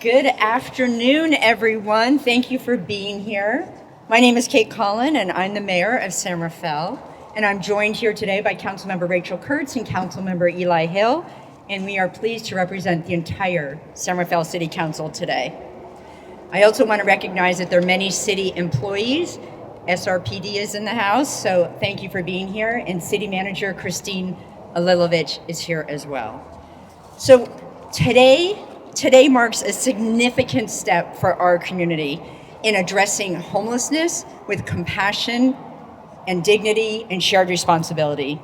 Good afternoon, everyone. Thank you for being here. My name is Kate Collin, and I'm the mayor of San Rafael. And I'm joined here today by Councilmember Rachel Kurtz and Councilmember Eli Hill. And we are pleased to represent the entire San Rafael City Council today. I also want to recognize that there are many city employees. SRPD is in the house, so thank you for being here. And City Manager Christine Alilovich is here as well. So today marks a significant step for our community in addressing homelessness with compassion and dignity and shared responsibility.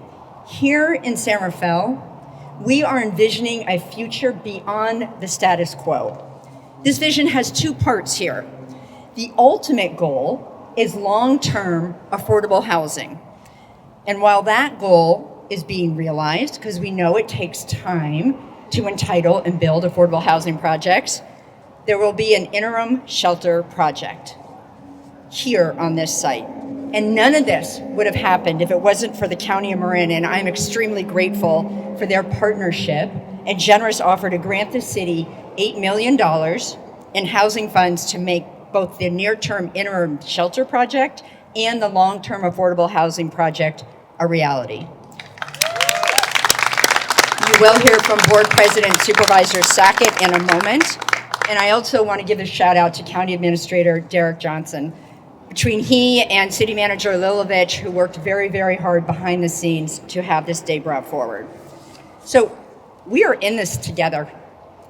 Here in San Rafael, we are envisioning a future beyond the status quo. This vision has two parts here. The ultimate goal is long-term affordable housing. And while that goal is being realized, because we know it takes time to entitle and build affordable housing projects, there will be an interim shelter project here on this site. And none of this would have happened if it wasn't for the County of Marin, and I'm extremely grateful for their partnership and generous offer to grant the city $8 million in housing funds to make both the near-term interim shelter project and the long-term affordable housing project a reality. You will hear from Board President Supervisor Sackett in a moment. And I also want to give a shout out to County Administrator Derek Johnson. Between he and City Manager Lilovich, who worked very, very hard behind the scenes to have this day brought forward. So we are in this together.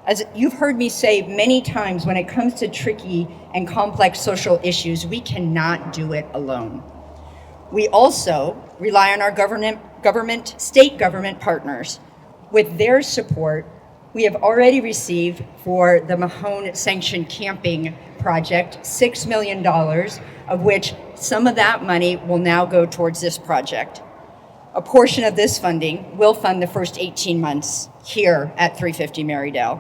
As you've heard me say many times, when it comes to tricky and complex social issues, we cannot do it alone. We also rely on our state government partners. With their support, we have already received for the Mahone Sanctioned Camping Project $6 million, of which some of that money will now go towards this project. A portion of this funding will fund the first 18 months here at 350 Merrydale.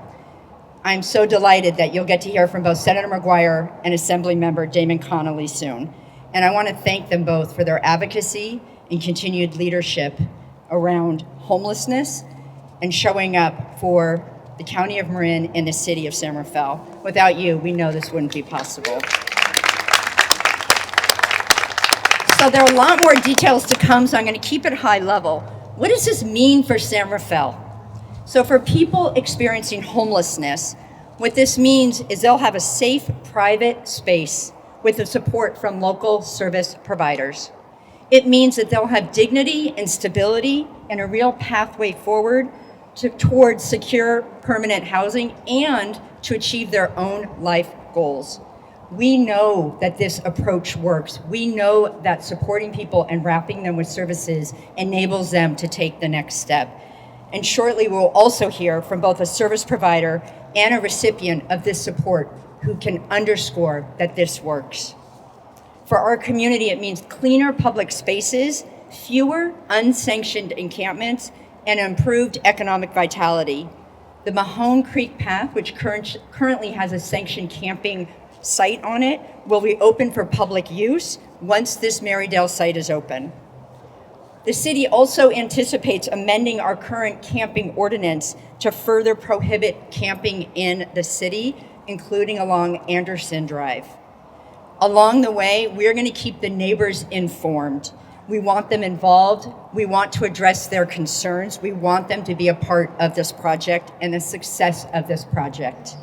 I'm so delighted that you'll get to hear from both Senator McGuire and Assemblymember Damon Connolly soon. And I want to thank them both for their advocacy and continued leadership around homelessness and showing up for the County of Marin and the City of San Rafael. Without you, we know this wouldn't be possible. So there are a lot more details to come, so I'm going to keep it high level. What does this mean for San Rafael? So for people experiencing homelessness, what this means is they'll have a safe, private space with the support from local service providers. It means that they'll have dignity and stability and a real pathway forward towards secure, permanent housing and to achieve their own life goals. We know that this approach works. We know that supporting people and wrapping them with services enables them to take the next step. And shortly, we'll also hear from both a service provider and a recipient of this support who can underscore that this works. For our community, it means cleaner public spaces, fewer unsanctioned encampments, and improved economic vitality. The Mahone Creek Path, which currently has a sanctioned camping site on it, will be open for public use once this Merrydale site is open. The city also anticipates amending our current camping ordinance to further prohibit camping in the city, including along Anderson Drive. Along the way, we're going to keep the neighbors informed. We want them involved. We want to address their concerns. We want them to be a part of this project and the success of this project.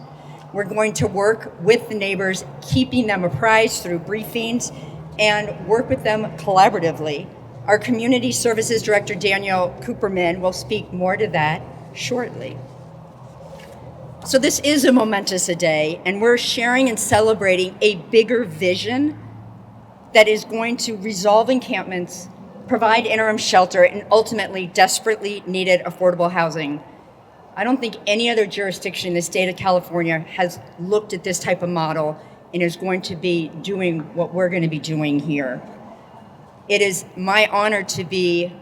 We're going to work with the neighbors, keeping them apprised through briefings, and work with them collaboratively. Our Community Services Director, Daniel Cooperman, will speak more to that shortly. So this is a momentous day, and we're sharing and celebrating a bigger vision that is going to resolve encampments, provide interim shelter, and ultimately desperately needed affordable housing. I don't think any other jurisdiction in the state of California has looked at this type of model and is going to be doing what we're going to be doing here. It is my honor to be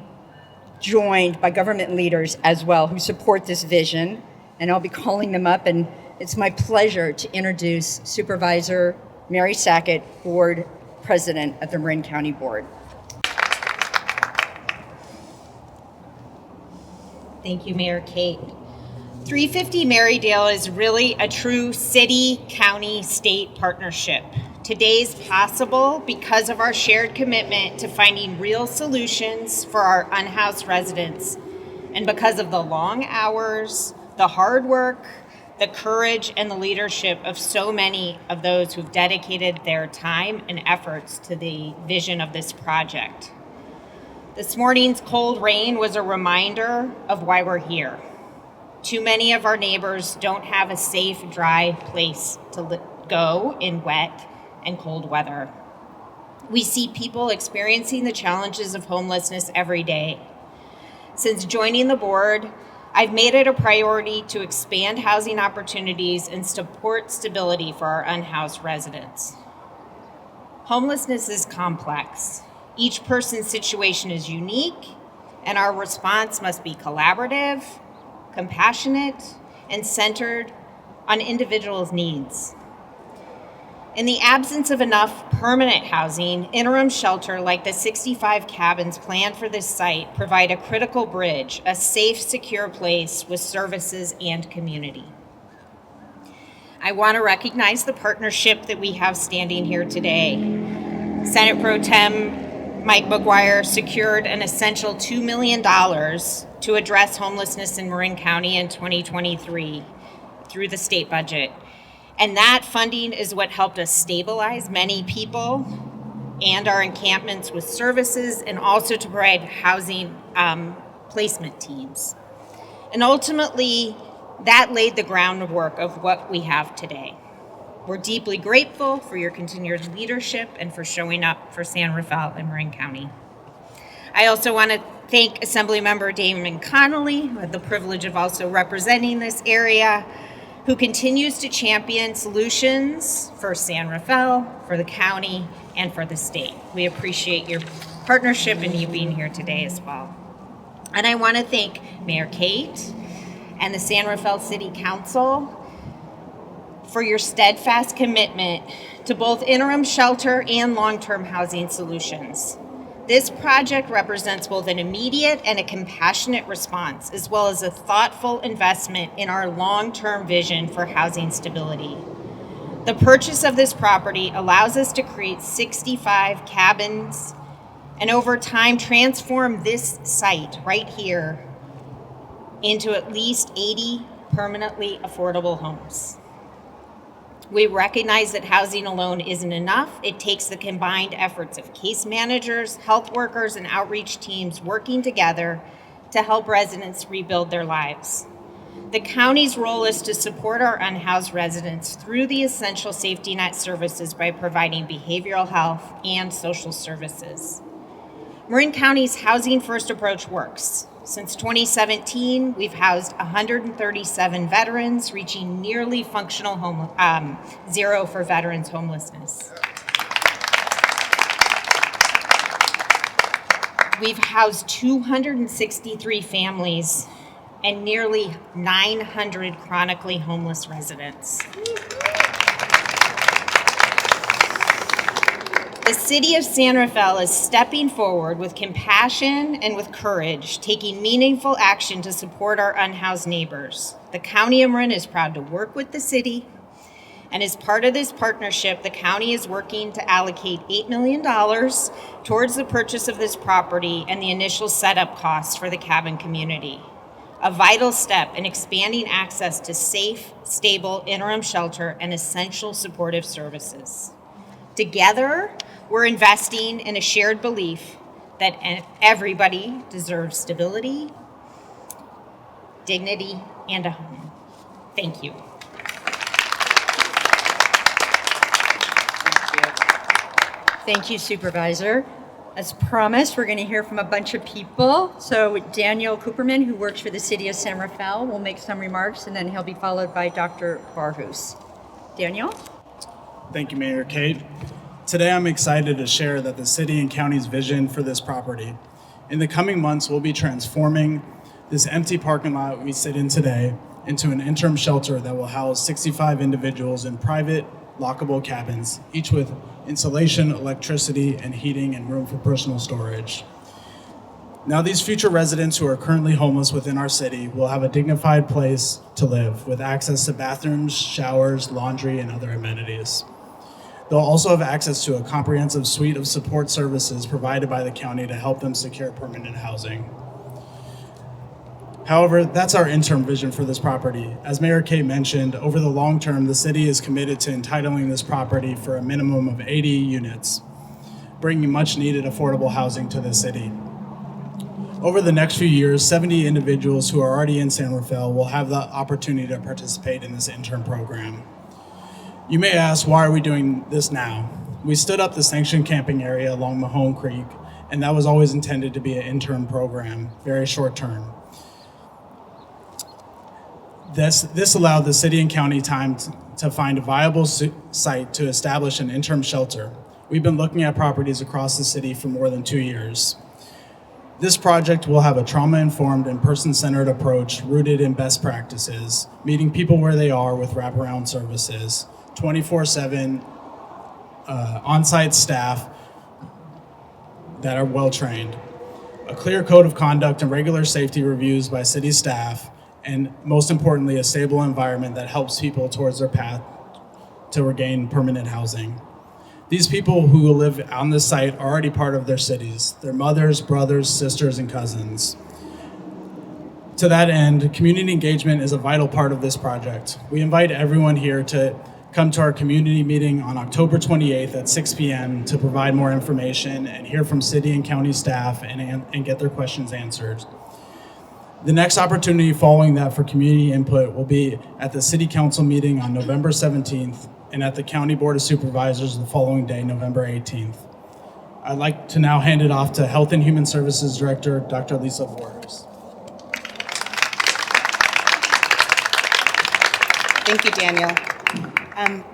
joined by government leaders as well who support this vision, and I'll be calling them up, and it's my pleasure to introduce Supervisor Mary Sackett, Board President of the Marin County Board. Thank you, Mayor Kate. 350 Merrydale is really a true city-county-state partnership. Today's possible because of our shared commitment to finding real solutions for our unhoused residents, and because of the long hours, the hard work, the courage, and the leadership of so many of those who've dedicated their time and efforts to the vision of this project. This morning's cold rain was a reminder of why we're here. Too many of our neighbors don't have a safe, dry place to go in wet and cold weather. We see people experiencing the challenges of homelessness every day. Since joining the board, I've made it a priority to expand housing opportunities and support stability for our unhoused residents. Homelessness is complex. Each person's situation is unique, and our response must be collaborative, compassionate, and centered on individuals' needs. In the absence of enough permanent housing, interim shelter like the 65 cabins planned for this site provide a critical bridge, a safe, secure place with services and community. I want to recognize the partnership that we have standing here today. Senate Pro Tem Mike McGuire secured an essential $2 million to address homelessness in Marin County in 2023 through the state budget. And that funding is what helped us stabilize many people and our encampments with services, and also to provide housing placement teams. And ultimately, that laid the groundwork of what we have today. We're deeply grateful for your continued leadership and for showing up for San Rafael and Marin County. I also want to thank Assemblymember Damon Connolly, who had the privilege of also representing this area, who continues to champion solutions for San Rafael, for the county, and for the state. We appreciate your partnership and you being here today as well. And I want to thank Mayor Kate and the San Rafael City Council for your steadfast commitment to both interim shelter and long-term housing solutions. This project represents both an immediate and a compassionate response, as well as a thoughtful investment in our long-term vision for housing stability. The purchase of this property allows us to create 65 cabins and over time transform this site right here into at least 80 permanently affordable homes. We recognize that housing alone isn't enough. It takes the combined efforts of case managers, health workers, and outreach teams working together to help residents rebuild their lives. The county's role is to support our unhoused residents through the essential safety net services by providing behavioral health and social services. Marin County's Housing First approach works. Since 2017, we've housed 137 veterans, reaching nearly functional zero for veterans homelessness. We've housed 263 families and nearly 900 chronically homeless residents. The city of San Rafael is stepping forward with compassion and with courage, taking meaningful action to support our unhoused neighbors. The County of Marin is proud to work with the city, and as part of this partnership, the county is working to allocate $8 million towards the purchase of this property and the initial setup costs for the cabin community, a vital step in expanding access to safe, stable interim shelter and essential supportive services. Together, we're investing in a shared belief that everybody deserves stability, dignity, and a home. Thank you. Thank you, Supervisor. As promised, we're going to hear from a bunch of people. So Daniel Cooperman, who works for the City of San Rafael, will make some remarks, and then he'll be followed by Dr. Barhus. Daniel? Thank you, Mayor Kate. Today, I'm excited to share that the city and county's vision for this property. In the coming months, we'll be transforming this empty parking lot we sit in today into an interim shelter that will house 65 individuals in private, lockable cabins, each with insulation, electricity, and heating, and room for personal storage. Now, these future residents who are currently homeless within our city will have a dignified place to live with access to bathrooms, showers, laundry, and other amenities. They'll also have access to a comprehensive suite of support services provided by the county to help them secure permanent housing. However, that's our interim vision for this property. As Mayor Kate mentioned, over the long term, the city is committed to entitling this property for a minimum of 80 units, bringing much needed affordable housing to the city. Over the next few years, 70 individuals who are already in San Rafael will have the opportunity to participate in this intern program. You may ask, why are we doing this now? We stood up the sanctioned camping area along Mahone Creek, and that was always intended to be an intern program, very short term. This allowed the city and county time to find a viable site to establish an interim shelter. We've been looking at properties across the city for more than 2 years. This project will have a trauma-informed and person-centered approach rooted in best practices, meeting people where they are with wraparound services, 24/7 on-site staff that are well-trained, a clear code of conduct and regular safety reviews by city staff, and most importantly, a stable environment that helps people towards their path to regain permanent housing. These people who will live on this site are already part of their cities, their mothers, brothers, sisters, and cousins. To that end, community engagement is a vital part of this project. We invite everyone here to come to our community meeting on October 28th at 6 p.m. to provide more information and hear from city and county staff and get their questions answered. The next opportunity following that for community input will be at the City Council meeting on November 17th and at the County Board of Supervisors the following day, November 18th. I'd like to now hand it off to Health and Human Services Director, Dr. Lisa Borders. Thank you, Daniel.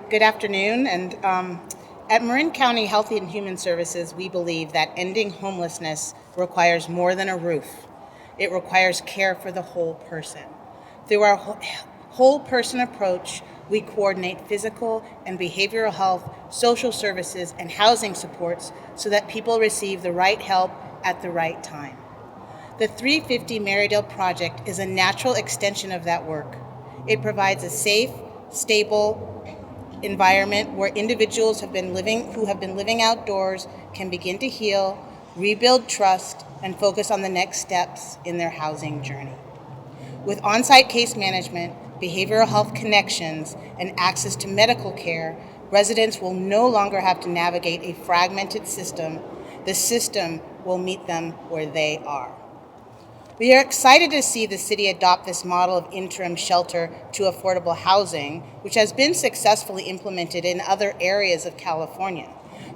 Good afternoon. And at Marin County Health and Human Services, we believe that ending homelessness requires more than a roof. It requires care for the whole person. Through our whole person approach, we coordinate physical and behavioral health, social services, and housing supports so that people receive the right help at the right time. The 350 Merrydale Project is a natural extension of that work. It provides a safe, stable environment where individuals who have been living outdoors can begin to heal, rebuild trust, and focus on the next steps in their housing journey. With on-site case management, behavioral health connections, and access to medical care, residents will no longer have to navigate a fragmented system. The system will meet them where they are. We are excited to see the city adopt this model of interim shelter to affordable housing, which has been successfully implemented in other areas of California.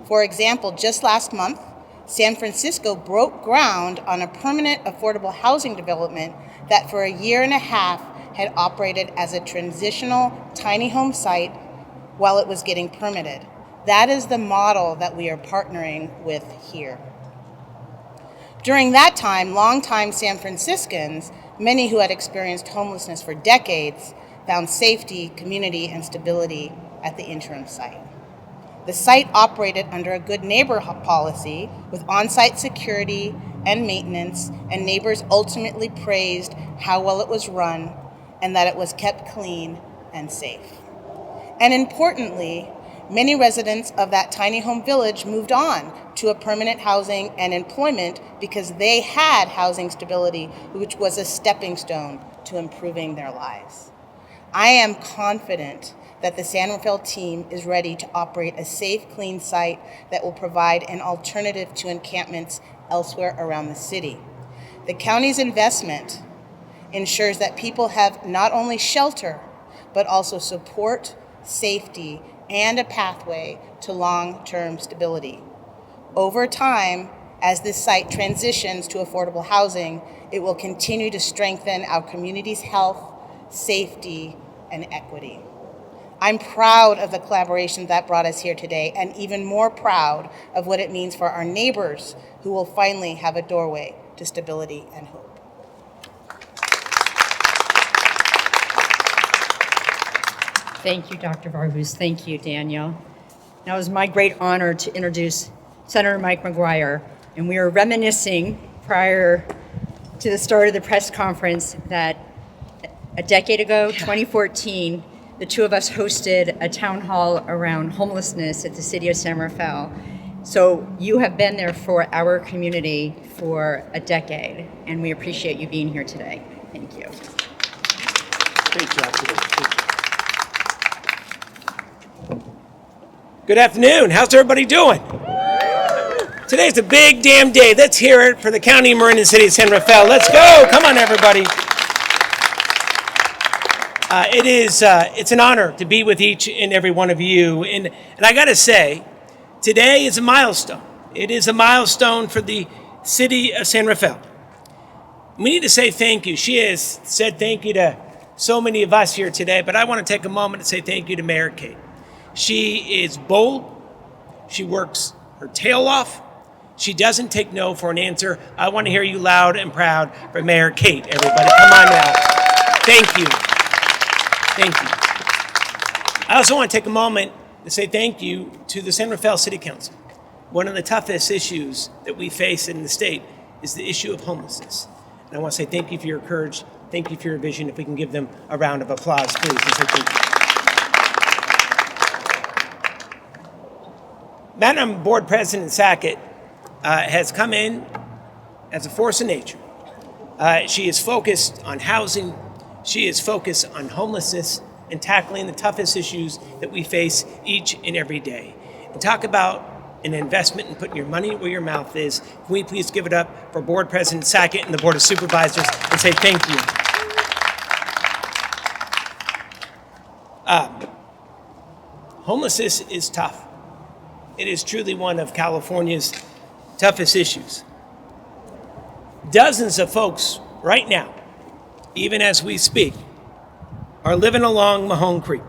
For example, just last month, San Francisco broke ground on a permanent affordable housing development that for a year and a half had operated as a transitional tiny home site while it was getting permitted. That is the model that we are partnering with here. During that time, longtime San Franciscans, many who had experienced homelessness for decades, found safety, community, and stability at the interim site. The site operated under a good neighbor policy with on-site security and maintenance, and neighbors ultimately praised how well it was run and that it was kept clean and safe. And importantly, many residents of that tiny home village moved on to a permanent housing and employment because they had housing stability, which was a stepping stone to improving their lives. I am confident that the San Rafael team is ready to operate a safe, clean site that will provide an alternative to encampments elsewhere around the city. The county's investment ensures that people have not only shelter, but also support, safety, and a pathway to long-term stability. Over time, as this site transitions to affordable housing, it will continue to strengthen our community's health, safety, and equity. I'm proud of the collaboration that brought us here today, and even more proud of what it means for our neighbors who will finally have a doorway to stability and hope. Thank you, Dr. Varghese. Thank you, Daniel. Now it is my great honor to introduce Senator Mike McGuire, and we are reminiscing prior to the start of the press conference that a decade ago, 2014, the two of us hosted a town hall around homelessness at the city of San Rafael. So you have been there for our community for a decade, and we appreciate you being here today. Thank you. Great job today. Good afternoon. How's everybody doing? Today's a big damn day. Let's hear it for the County of Marin and City of San Rafael. Let's go. Come on, everybody. It's an honor to be with each and every one of you. And I got to say, today is a milestone. It is a milestone for the City of San Rafael. We need to say thank you. She has said thank you to so many of us here today, but I want to take a moment to say thank you to Mayor Kate. She is bold. She works her tail off. She doesn't take no for an answer. I want to hear you loud and proud for Mayor Kate, everybody. Come on now. Thank you. Thank you. I also want to take a moment to say thank you to the San Rafael City Council. One of the toughest issues that we face in the state is the issue of homelessness. And I want to say thank you for your courage. Thank you for your vision. If we can give them a round of applause, please, and say thank you. Madam Board President Sackett has come in as a force of nature. She is focused on housing. She is focused on homelessness and tackling the toughest issues that we face each and every day. And talk about an investment in putting your money where your mouth is. Can we please give it up for Board President Sackett and the Board of Supervisors and say thank you. Homelessness is tough. It is truly one of California's toughest issues. Dozens of folks right now, even as we speak, are living along Mahone Creek.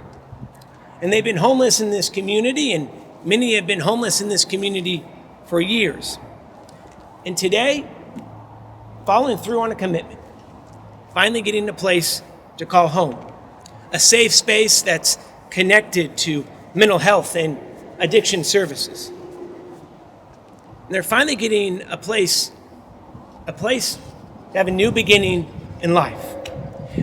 And they've been homeless in this community, and many have been homeless in this community for years. And today, following through on a commitment, finally getting a place to call home, a safe space that's connected to mental health and addiction services. And they're finally getting a place to have a new beginning in life.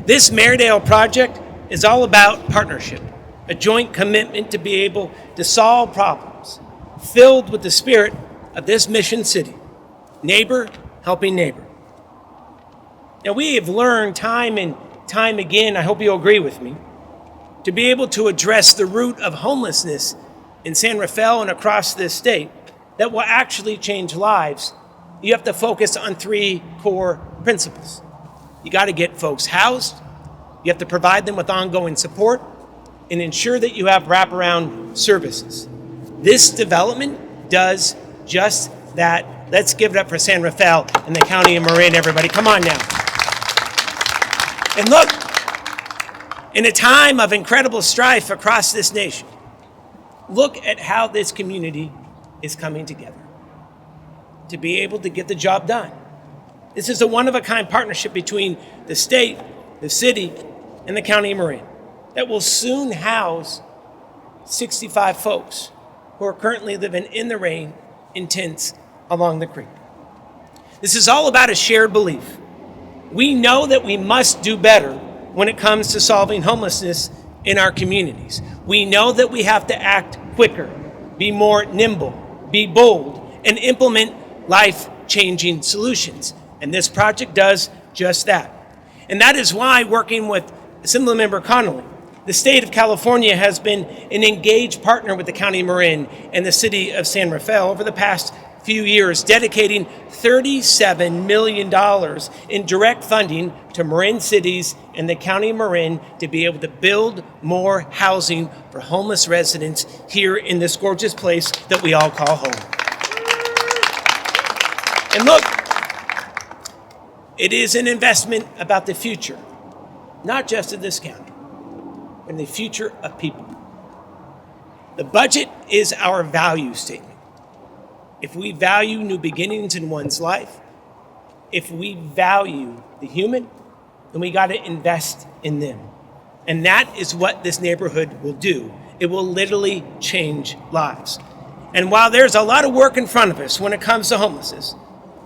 This Merrydale project is all about partnership, a joint commitment to be able to solve problems, filled with the spirit of this mission city, neighbor helping neighbor. Now, we have learned time and time again, I hope you'll agree with me, to be able to address the root of homelessness in San Rafael and across this state that will actually change lives, you have to focus on three core principles. You got to get folks housed, you have to provide them with ongoing support, and ensure that you have wraparound services. This development does just that. Let's give it up for San Rafael and the County of Marin, everybody. Come on now. And look, in a time of incredible strife across this nation, look at how this community is coming together to be able to get the job done. This is a one-of-a-kind partnership between the state, the city, and the County of Marin that will soon house 65 folks who are currently living in the rain in tents along the creek. This is all about a shared belief. We know that we must do better when it comes to solving homelessness in our communities. We know that we have to act quicker, be more nimble, be bold, and implement life-changing solutions. And this project does just that. And that is why, working with Assemblymember Connolly, the state of California has been an engaged partner with the County of Marin and the city of San Rafael over the past few years, dedicating $37 million in direct funding to Marin cities and the County of Marin to be able to build more housing for homeless residents here in this gorgeous place that we all call home. And look, it is an investment about the future, not just of this county, but the future of people. The budget is our value statement. If we value new beginnings in one's life, if we value the human, then we got to invest in them. And that is what this neighborhood will do. It will literally change lives. And while there's a lot of work in front of us when it comes to homelessness,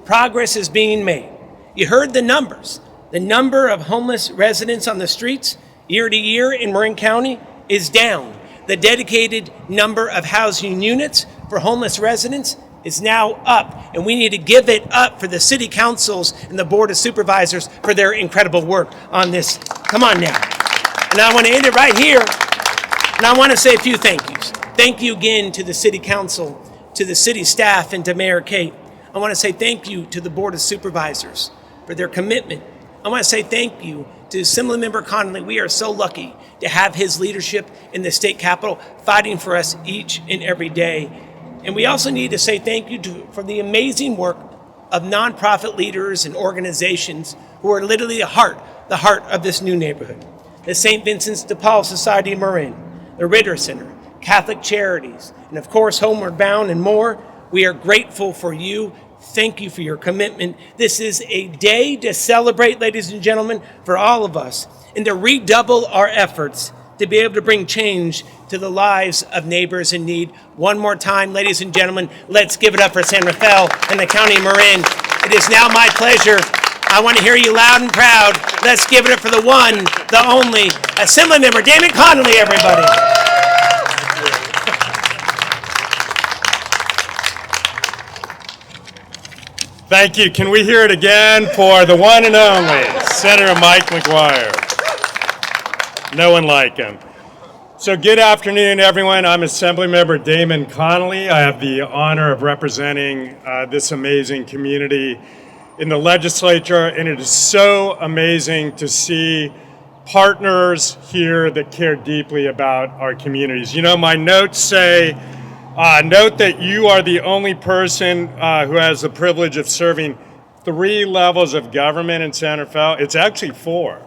progress is being made. You heard the numbers. The number of homeless residents on the streets year to year in Marin County is down. The dedicated number of housing units for homeless residents is now up, and we need to give it up for the city councils and the board of supervisors for their incredible work on this. Come on now. And I want to end it right here, and I want to say a few thank yous. Thank you again to the city council, to the city staff, and to Mayor Kate. I want to say thank you to the board of supervisors for their commitment. I want to say thank you to Assembly Member Connolly. We are so lucky to have his leadership in the state capitol fighting for us each and every day. And we also need to say thank you for the amazing work of nonprofit leaders and organizations who are literally the heart of this new neighborhood. The St. Vincent's de Paul Society of Marin, the Ritter Center, Catholic Charities, and of course Homeward Bound and more. We are grateful for you. Thank you for your commitment. This is a day to celebrate, ladies and gentlemen, for all of us, and to redouble our efforts to be able to bring change to the lives of neighbors in need. One more time, ladies and gentlemen, let's give it up for San Rafael and the County of Marin. It is now my pleasure. I want to hear you loud and proud. Let's give it up for the one, the only, Assembly Member Damon Connolly, everybody. Thank you. Can we hear it again for the one and only Senator Mike McGuire? No one like him. So good afternoon, everyone. I'm Assemblymember Damon Connolly. I have the honor of representing this amazing community in the legislature, and it is so amazing to see partners here that care deeply about our communities. You know, my notes say, note that you are the only person who has the privilege of serving 3 levels of government in San Rafael. It's actually 4.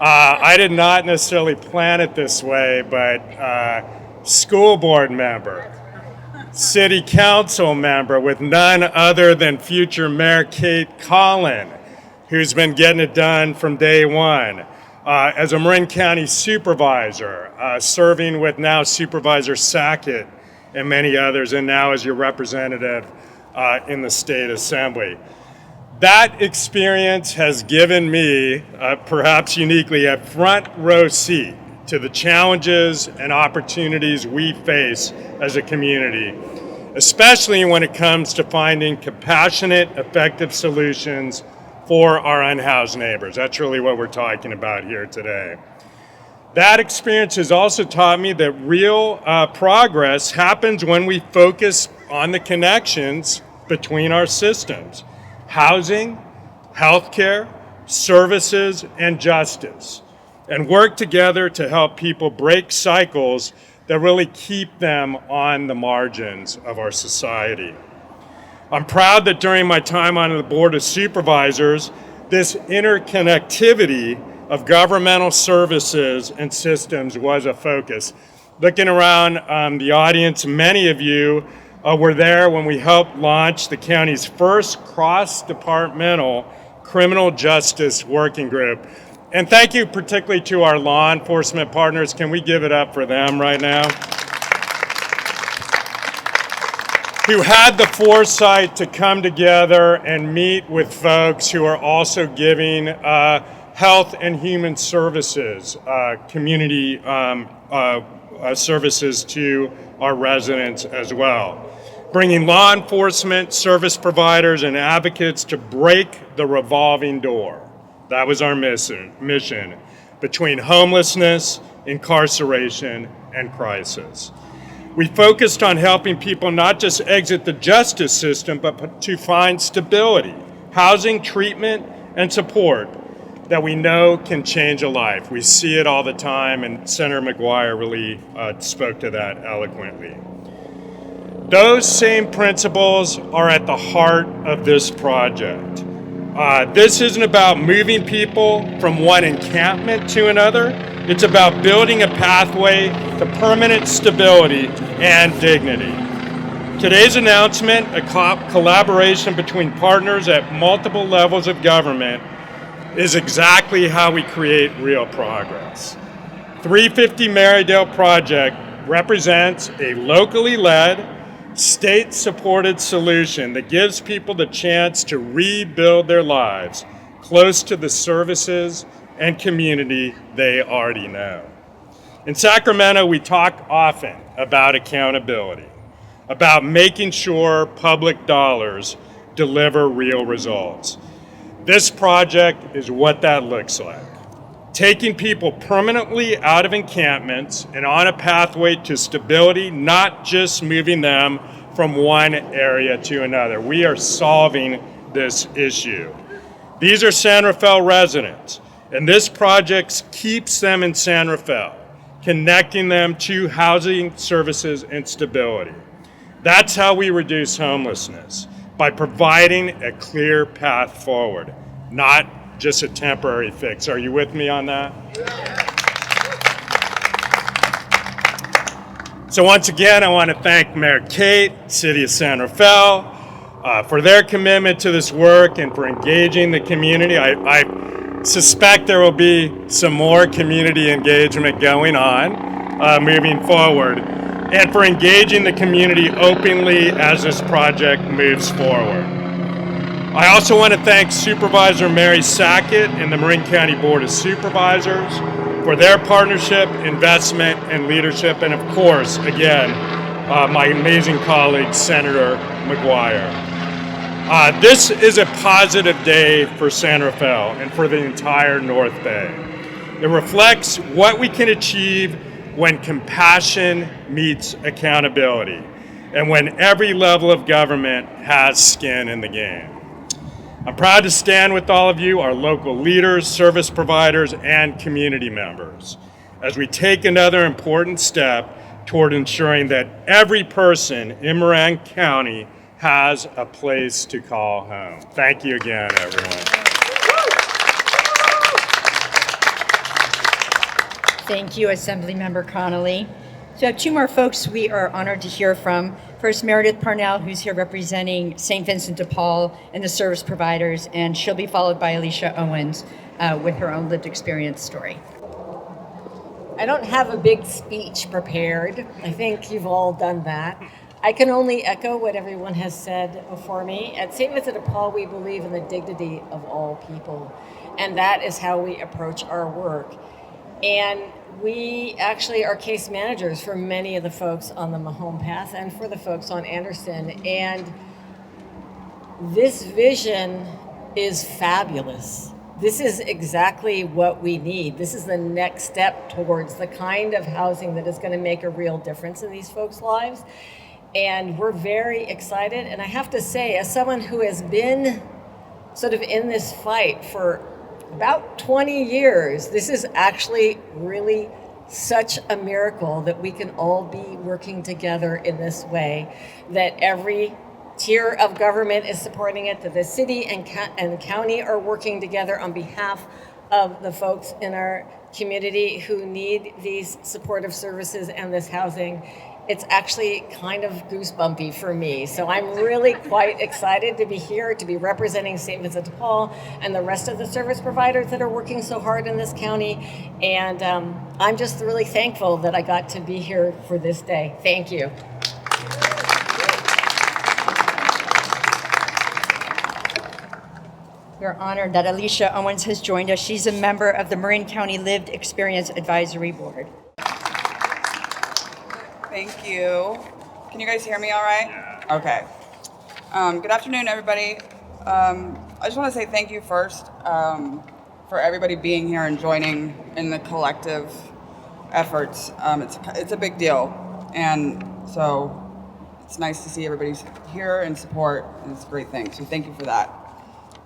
I did not necessarily plan it this way, but school board member, city council member with none other than future Mayor Kate Collin, who's been getting it done from day one. As a Marin County supervisor, serving with now Supervisor Sackett and many others, and now as your representative in the state assembly. That experience has given me, perhaps uniquely, a front row seat to the challenges and opportunities we face as a community, especially when it comes to finding compassionate, effective solutions for our unhoused neighbors. That's really what we're talking about here today. That experience has also taught me that real progress happens when we focus on the connections between our systems: housing, healthcare, services, and justice, and work together to help people break cycles that really keep them on the margins of our society. I'm proud that during my time on the Board of Supervisors, this interconnectivity of governmental services and systems was a focus. Looking around the audience, many of you were there when we helped launch the county's first cross-departmental criminal justice working group. And thank you particularly to our law enforcement partners. Can we give it up for them right now? Who had the foresight to come together and meet with folks who are also giving health and human services, community services to our residents as well. Bringing law enforcement, service providers, and advocates to break the revolving door. That was our mission between homelessness, incarceration, and crisis. We focused on helping people not just exit the justice system, but to find stability, housing, treatment, and support that we know can change a life. We see it all the time, and Senator McGuire really spoke to that eloquently. Those same principles are at the heart of this project. This isn't about moving people from one encampment to another. It's about building a pathway to permanent stability and dignity. Today's announcement, a collaboration between partners at multiple levels of government, is exactly how we create real progress. 350 Merrydale Project represents a locally led, state-supported solution that gives people the chance to rebuild their lives close to the services and community they already know. In Sacramento, we talk often about accountability, about making sure public dollars deliver real results. This project is what that looks like. Taking people permanently out of encampments and on a pathway to stability, not just moving them from one area to another. We are solving this issue. These are San Rafael residents, and this project keeps them in San Rafael, connecting them to housing, services, and stability. That's how we reduce homelessness, by providing a clear path forward, not just a temporary fix. Are you with me on that? So once again, I want to thank Mayor Kate, City of San Rafael, for their commitment to this work and for engaging the community. I suspect there will be some more community engagement going on moving forward, and for engaging the community openly as this project moves forward. I also want to thank Supervisor Mary Sackett and the Marin County Board of Supervisors for their partnership, investment, and leadership, and of course, again, my amazing colleague, Senator McGuire. This is a positive day for San Rafael and for the entire North Bay. It reflects what we can achieve when compassion meets accountability and when every level of government has skin in the game. I'm proud to stand with all of you, our local leaders, service providers, and community members, as we take another important step toward ensuring that every person in Marin County has a place to call home. Thank you again, everyone. Thank you, Assemblymember Connolly. So I have two more folks we are honored to hear from. First, Meredith Parnell, who's here representing St. Vincent de Paul and the service providers, and she'll be followed by Alicia Owens with her own lived experience story. I don't have a big speech prepared. I think you've all done that. I can only echo what everyone has said before me. At St. Vincent de Paul, we believe in the dignity of all people, and that is how we approach our work. And we actually are case managers for many of the folks on the Mahone Path and for the folks on Anderson. And this vision is fabulous. This is exactly what we need. This is the next step towards the kind of housing that is going to make a real difference in these folks' lives. And we're very excited. And I have to say, as someone who has been sort of in this fight for about 20 years, this is actually really such a miracle that we can all be working together in this way, that every tier of government is supporting it, that the city and county are working together on behalf of the folks in our community who need these supportive services and this housing. It's actually kind of goosebumpy for me. So I'm really quite excited to be here, to be representing St. Vincent de Paul and the rest of the service providers that are working so hard in this county. And I'm just really thankful that I got to be here for this day. Thank you. We're honored that Alicia Owens has joined us. She's a member of the Marin County Lived Experience Advisory Board. Thank you. Can you guys hear me all right? Yeah. Okay. Good afternoon, everybody. I just want to say thank you first for everybody being here and joining in the collective efforts. It's a big deal, and so it's nice to see everybody's here and support, and it's a great thing. So thank you for that.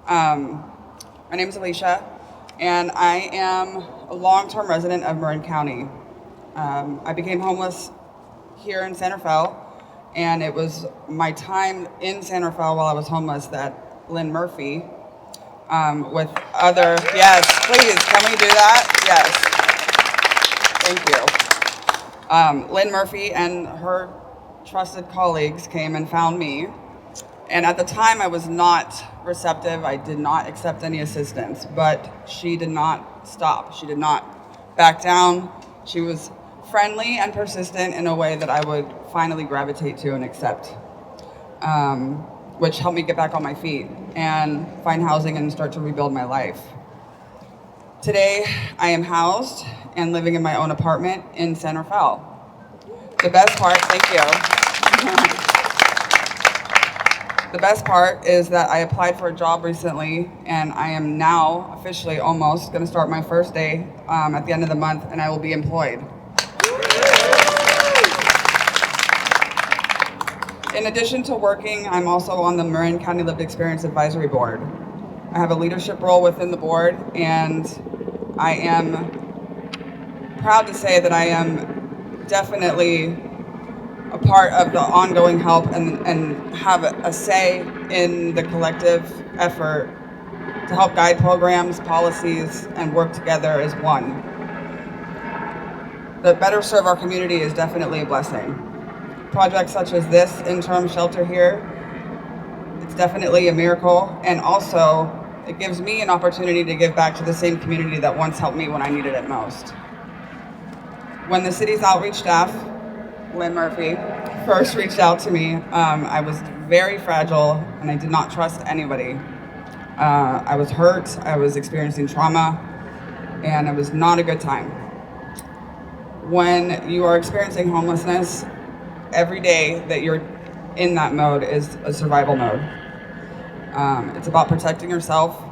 My name is Alicia, and I am a long-term resident of Marin County. I became homeless here in San Rafael, and it was my time in San Rafael while I was homeless that Lynn Murphy, with other, yes, please, can we do that? Yes. Thank you. Lynn Murphy and her trusted colleagues came and found me, and at the time I was not receptive. I did not accept any assistance, but she did not stop. She did not back down. She was friendly and persistent in a way that I would finally gravitate to and accept, which helped me get back on my feet and find housing and start to rebuild my life. Today, I am housed and living in my own apartment in San Rafael. The best part, thank you. The best part is that I applied for a job recently, and I am now officially almost going to start my first day at the end of the month, and I will be employed. In addition to working, I'm also on the Marin County Lived Experience Advisory Board. I have a leadership role within the board, and I am proud to say that I am definitely a part of the ongoing help and have a say in the collective effort to help guide programs, policies, and work together as one. That better serve our community is definitely a blessing. Projects such as this interim shelter here, it's definitely a miracle, and also it gives me an opportunity to give back to the same community that once helped me when I needed it most. When the city's outreach staff, Lynn Murphy, first reached out to me, I was very fragile and I did not trust anybody. I was hurt, I was experiencing trauma, and it was not a good time. When you are experiencing homelessness, every day that you're in that mode is a survival mode. It's about protecting yourself.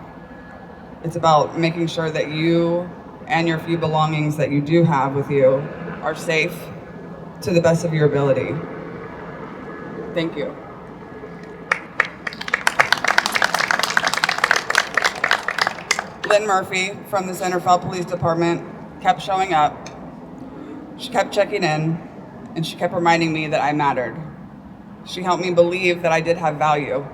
It's about making sure that you and your few belongings that you do have with you are safe to the best of your ability. Thank you. Lynn Murphy from the San Rafael Police Department kept showing up. She kept checking in, and she kept reminding me that I mattered. She helped me believe that I did have value.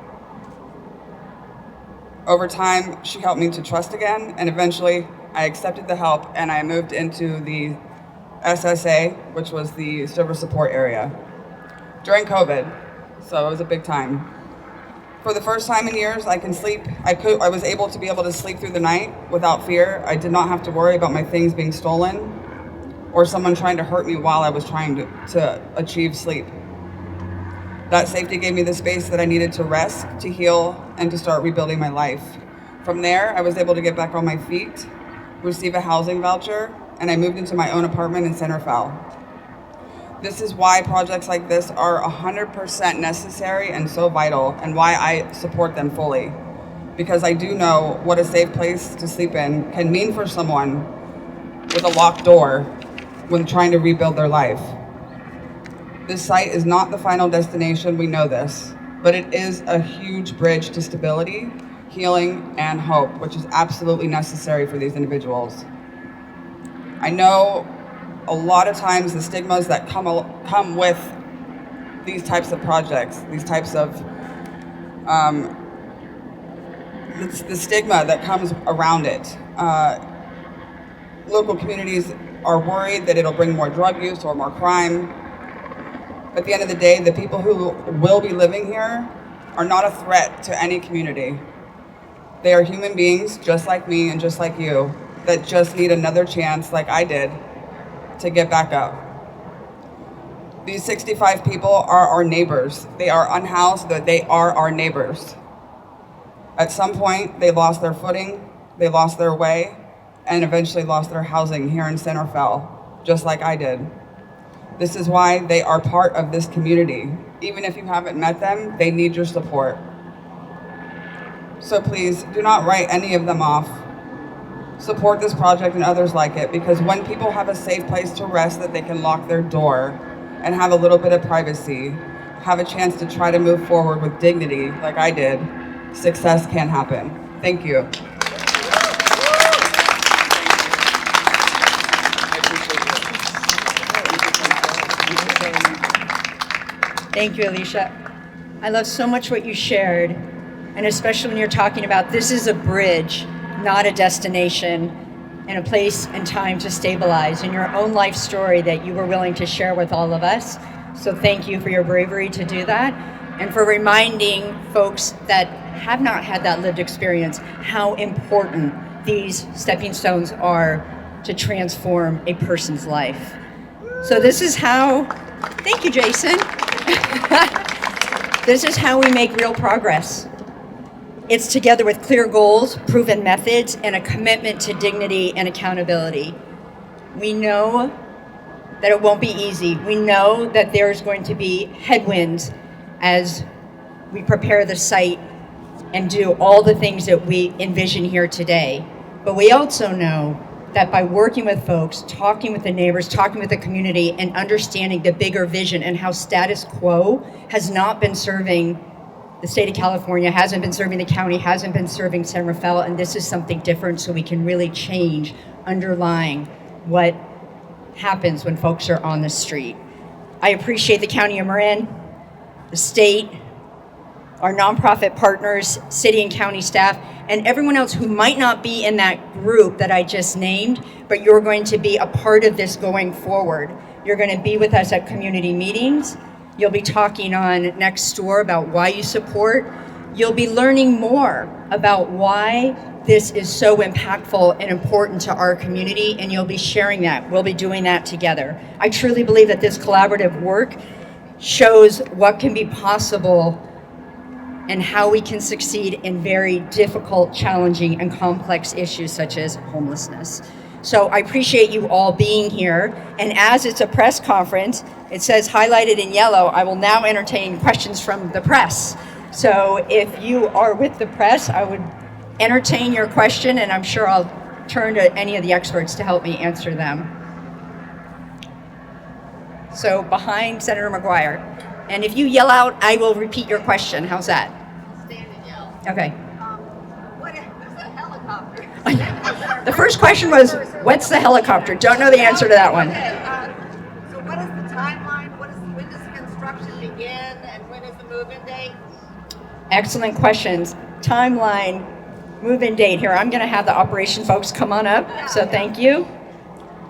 Over time, she helped me to trust again, and eventually I accepted the help and I moved into the SSA, which was the service support area, during COVID, so it was a big time. For the first time in years, I was able to sleep through the night without fear. I did not have to worry about my things being stolen or someone trying to hurt me while I was trying to achieve sleep. That safety gave me the space that I needed to rest, to heal, and to start rebuilding my life. From there, I was able to get back on my feet, receive a housing voucher, and I moved into my own apartment in San Rafael. This is why projects like this are 100% necessary and so vital, and why I support them fully. Because I do know what a safe place to sleep in can mean for someone with a locked door when trying to rebuild their life. This site is not the final destination, we know this, but it is a huge bridge to stability, healing, and hope, which is absolutely necessary for these individuals. I know a lot of times the stigmas that come with these types of projects, these types of, the stigma that comes around it. Local communities are worried that it'll bring more drug use or more crime. At the end of the day, the people who will be living here are not a threat to any community. They are human beings just like me and just like you that just need another chance, like I did, to get back up. These 65 people are our neighbors. They are unhoused, but they are our neighbors. At some point, they lost their footing, they lost their way, and eventually lost their housing here in San Rafael, just like I did. This is why they are part of this community. Even if you haven't met them, they need your support. So please, do not write any of them off. Support this project and others like it, because when people have a safe place to rest that they can lock their door and have a little bit of privacy, have a chance to try to move forward with dignity like I did, success can happen. Thank you. Thank you, Alicia. I love so much what you shared, and especially when you're talking about this is a bridge, not a destination, and a place and time to stabilize in your own life story that you were willing to share with all of us. So thank you for your bravery to do that, and for reminding folks that have not had that lived experience how important these stepping stones are to transform a person's life. So this is how, thank you, Jason. This is how we make real progress. It's together with clear goals, proven methods, and a commitment to dignity and accountability. We know that it won't be easy. We know that there's going to be headwinds as we prepare the site and do all the things that we envision here today. But we also know that by working with folks, talking with the neighbors, talking with the community, and understanding the bigger vision and how status quo has not been serving the state of California, hasn't been serving the county, hasn't been serving San Rafael, and this is something different so we can really change underlying what happens when folks are on the street. I appreciate the County of Marin, the state, our nonprofit partners, city and county staff, and everyone else who might not be in that group that I just named, but you're going to be a part of this going forward. You're going to be with us at community meetings. You'll be talking on Next Door about why you support. You'll be learning more about why this is so impactful and important to our community, and you'll be sharing that. We'll be doing that together. I truly believe that this collaborative work shows what can be possible and how we can succeed in very difficult, challenging, and complex issues such as homelessness. So I appreciate you all being here. And as it's a press conference, it says highlighted in yellow, I will now entertain questions from the press. So if you are with the press, I would entertain your question, and I'm sure I'll turn to any of the experts to help me answer them. So behind Senator McGuire. And if you yell out, I will repeat your question. How's that? Stand and yell. Okay. What's a helicopter? The first question was, what's the helicopter? Don't know the answer to that one. Okay, so what is the timeline? When does construction begin, and when is the move-in date? Excellent questions. Timeline, move-in date. Here, I'm going to have the operation folks come on up. So thank you.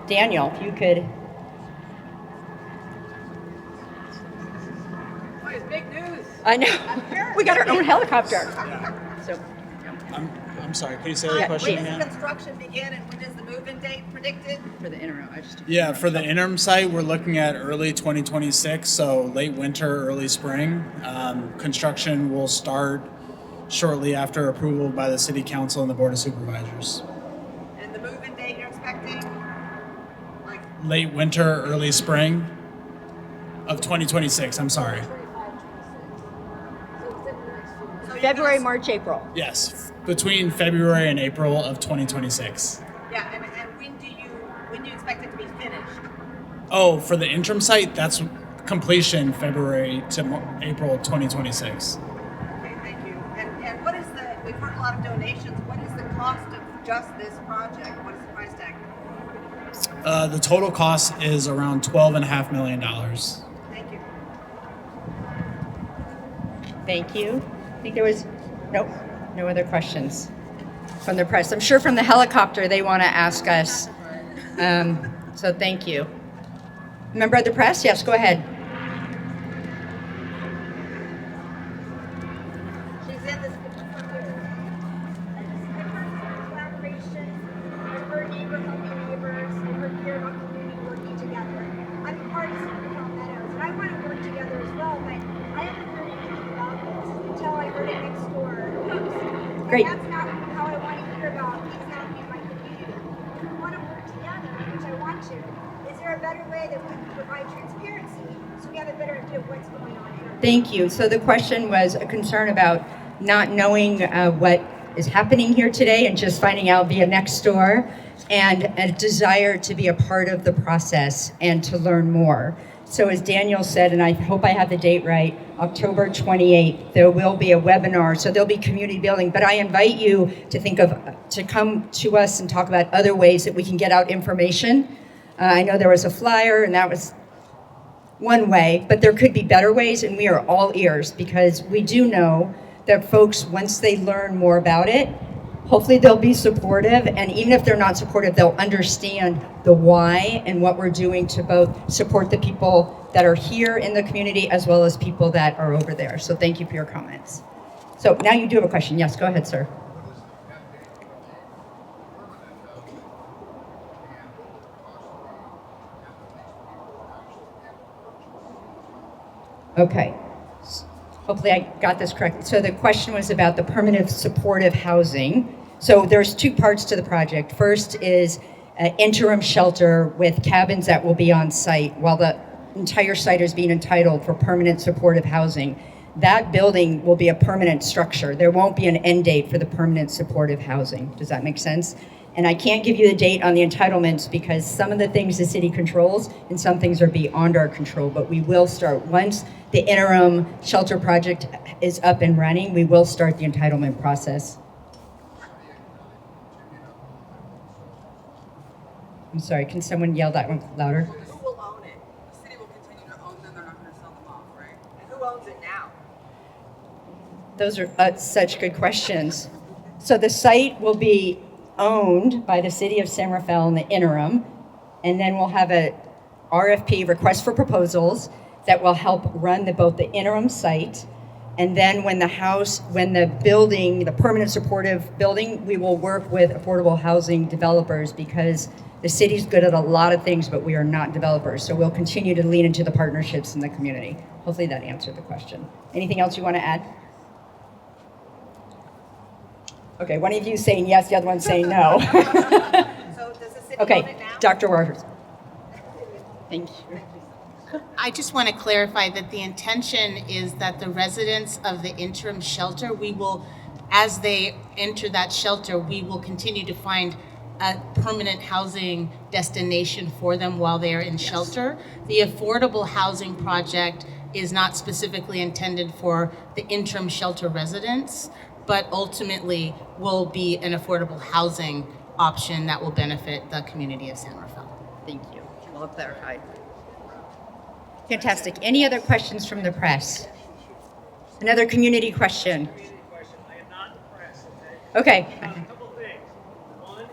Daniel, if you could. Oh, it's big news. I know. We got our own helicopter. So I'm sorry, can you say that question When does again? construction begin, and when is the move-in date predicted? for the interim, I just. Yeah, for the interim site, we're looking at early 2026, so late winter, early spring. Construction will start shortly after approval by the City Council and the Board of Supervisors. And the move-in date you're expecting? Like, Late winter, early spring of 2026, I'm sorry. so you're February, gonna- March, April. Yes, between February and April of 2026. Yeah, and when do you expect it to be finished? Oh, for the interim site, that's completion February to April 2026. Okay, thank you. And what is we've heard a lot of donations, what is the cost of just this project? What is the price tag? The total cost is around $12.5 million. Thank you. Thank you. I think there was, nope, no other questions from the press. I'm sure from the helicopter they want to ask us. So thank you. Member of the press? Yes, go ahead. She's in this Collaboration. I've heard neighbor helping neighbors. I've heard here about community working together. I'm a part of Central Meadows, and I want to work together as well, but I haven't heard anything about this until I heard it next door. Great. And that's not how I want to hear about things happening in my community. If we want to work together, which I want to, is there a better way that we can provide transparency so we have a better idea of what's going on here? Thank you. So the question was a concern about not knowing what is happening here today and just finding out via Nextdoor, and a desire to be a part of the process and to learn more. So as Daniel said, and I hope I have the date right, October 28th, there will be a webinar. So there'll be community building, but I invite you to come to us and talk about other ways that we can get out information. I know there was a flyer, and that was one way, but there could be better ways, and we are all ears, because we do know that folks, once they learn more about it, hopefully they'll be supportive, and even if they're not supportive, they'll understand the why and what we're doing to both support the people that are here in the community as well as people that are over there. So thank you for your comments. So now you do have a question. Yes, go ahead, sir. Okay. Hopefully I got this correct. So the question was about the permanent supportive housing. So there's two parts to the project. First is an interim shelter with cabins that will be on site while the entire site is being entitled for permanent supportive housing. That building will be a permanent structure. There won't be an end date for the permanent supportive housing. Does that make sense? And I can't give you the date on the entitlements because some of the things the city controls and some things are beyond our control, but we will start. Once the interim shelter project is up and running, we will start the entitlement process. I'm sorry, can someone yell that one louder? Who will own it? The city will continue to own them, they're not gonna sell them off, right? And who owns it now? Those are such good questions. So the site will be owned by the city of San Rafael in the interim, and then we'll have a RFP, request for proposals, that will help run both the interim site, and then when the building, the permanent supportive building, we will work with affordable housing developers because the city's good at a lot of things, but we are not developers. So we'll continue to lean into the partnerships in the community. Hopefully that answered the question. Anything else you want to add? Okay, one of you is saying yes, the other one's saying no. So does the city own it Okay, now? Dr. Waters. Thank you. I just want to clarify that the intention is that the residents of the interim shelter, we will, as they enter that shelter, we will continue to find a permanent housing destination for them while they are in shelter. The affordable housing project is not specifically intended for the interim shelter residents, but ultimately will be an affordable housing option that will benefit the community of San Rafael. Thank you. Well clarified. Fantastic. Any other questions from the press? Another community question? I am not the press, okay? Okay. A couple things. One is,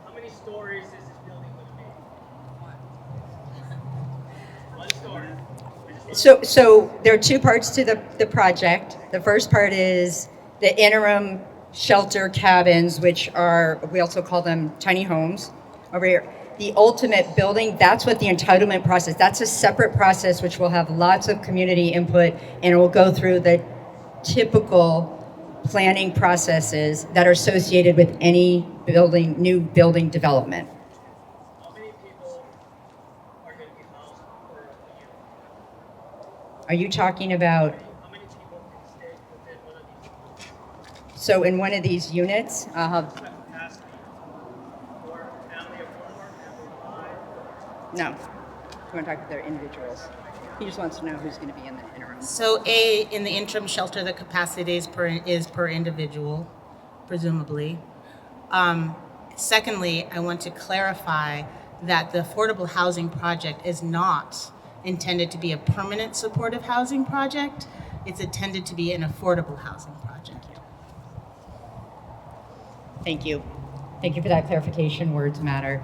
how many stories is this building going to be? One story. So there are two parts to the project. The first part is the interim shelter cabins, which are, we also call them tiny homes over here. The ultimate building, that's what the entitlement process, that's a separate process which will have lots of community input and it will go through the typical planning processes that are associated with any building, new building development. How many people are going to be housed per unit? Are you talking about, How many people can stay within one of these units? so in one of these units, Capacity for family of 4, family of 5? no, you want to talk to their individuals. He just wants to know who's going to be in the interim. So in the interim shelter, the capacity is per individual, presumably. Secondly, I want to clarify that the affordable housing project is not intended to be a permanent supportive housing project. It's intended to be an affordable housing project. Thank you. Thank you for that clarification. Words matter.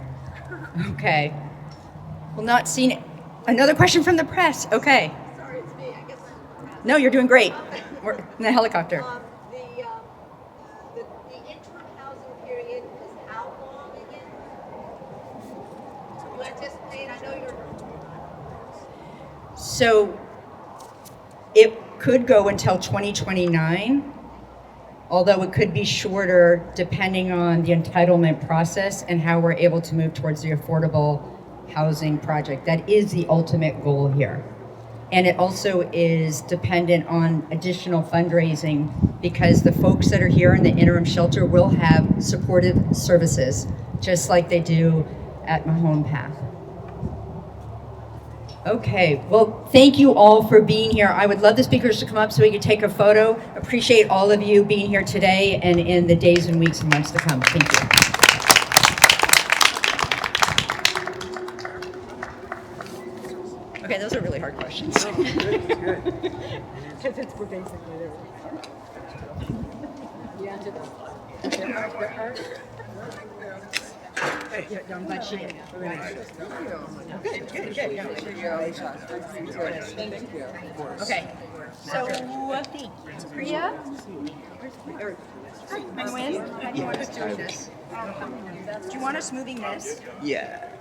Okay. Well, not seen another question from the press. Okay. Sorry, it's me, I guess I'm. No, you're doing great. We're in the helicopter. The interim housing period is how long again? You anticipate, I know you're. So it could go until 2029, although it could be shorter depending on the entitlement process and how we're able to move towards the affordable housing project. That is the ultimate goal here. And it also is dependent on additional fundraising because the folks that are here in the interim shelter will have supportive services, just like they do at Mahone Path. Okay, well, thank you all for being here. I would love the speakers to come up so we could take a photo. Appreciate all of you being here today and in the days and weeks and months to come. Thank you. Okay, those are really hard questions. Because we're basically there. You answered them. Yeah, I'm glad she did. Good. Okay, so Priya? Marin, how do you want us doing this? Do you want us moving this? Yeah.